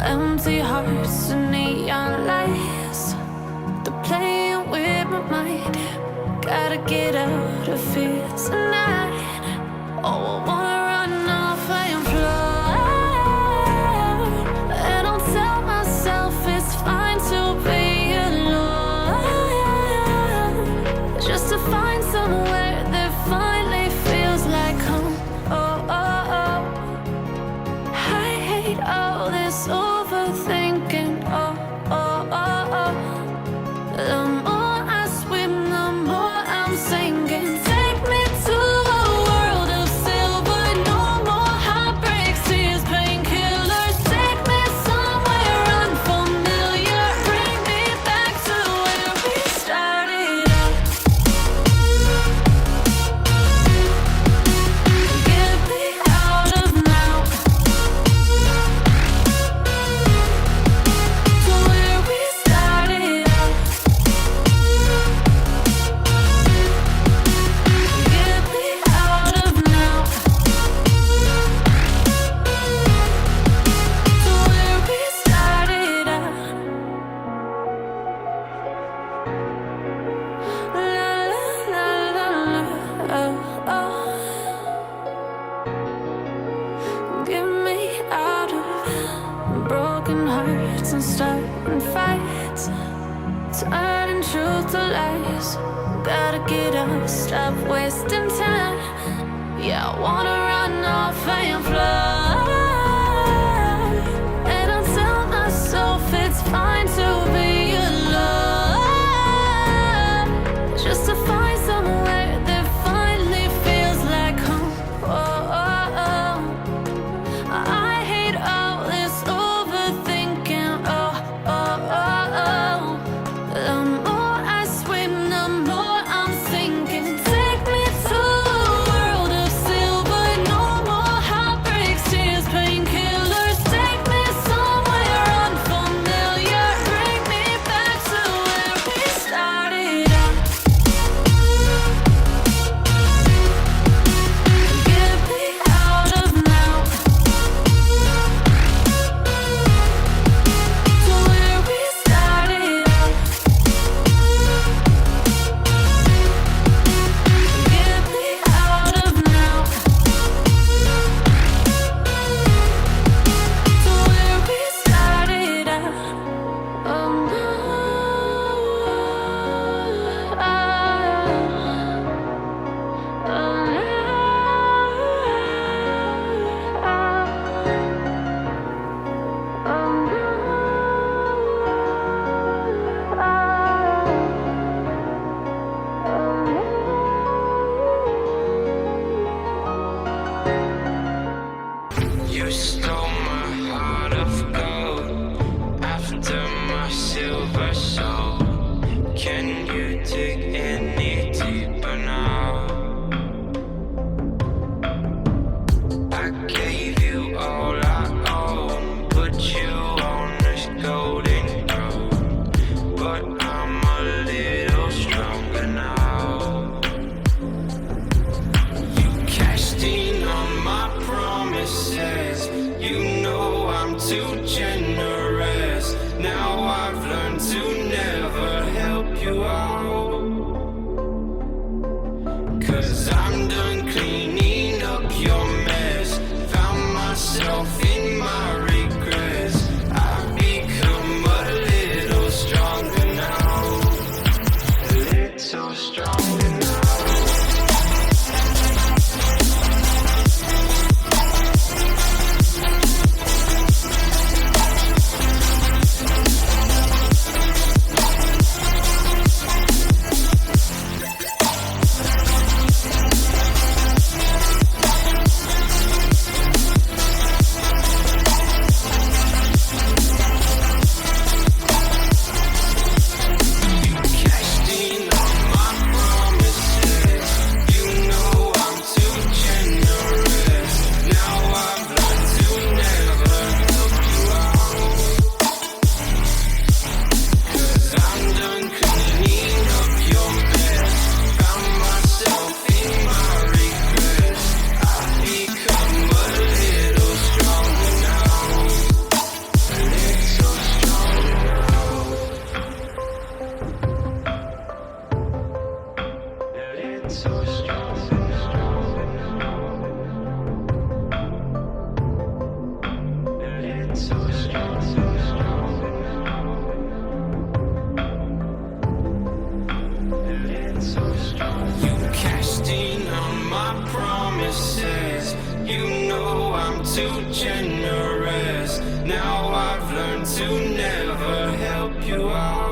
Empty hearts and neon lights, they're playing with my mind. Gotta get out of here tonight. Oh, I wanna run off and fly. And I'll tell myself it's fine to be alone, just to find somewhere that finally feels like home. Oh, oh, oh. I hate all this overthinking. Oh, oh, oh, oh. The more I swim, the more I'm sinking. Take me to a world of silver. No more heartbreaks, tears, painkillers. Take me somewhere unfamiliar. Bring me back to where we started out. Get me out of now, to where we started out. Get me out of now, to where we started out. La la la la, oh, oh. Get me out of broken hearts and starting fights, turning truth to lies. Gotta get up, stop wasting time. Yeah, I wanna run off and fly. And I'll tell myself it's fine to be alone, just to find somewhere that finally feels like home. Oh, oh, oh. I hate all this overthinking. Oh, oh, oh, oh. The more I swim, the more I'm sinking. Take me to a world of silver. No more heartbreaks, tears, painkillers. Take me somewhere unfamiliar. Bring me back to where we started out. Get me out of now, to where we started out. Get me out of now, to where we started out. Oh no, You stole my heart of gold after my silver soul. Can you dig any deeper now? I gave you all I own, put you on this golden throne, but I'm a little stronger now. You cashed in on my promises. You know I'm too generous. Now I've learned to never help you out. 'Cause I'm done cleaning up your mess. Found myself in my regrets. I've become a little stronger now. A little stronger now. You cashed in on my promises. You know I'm too generous. Now I've learned to never help you out.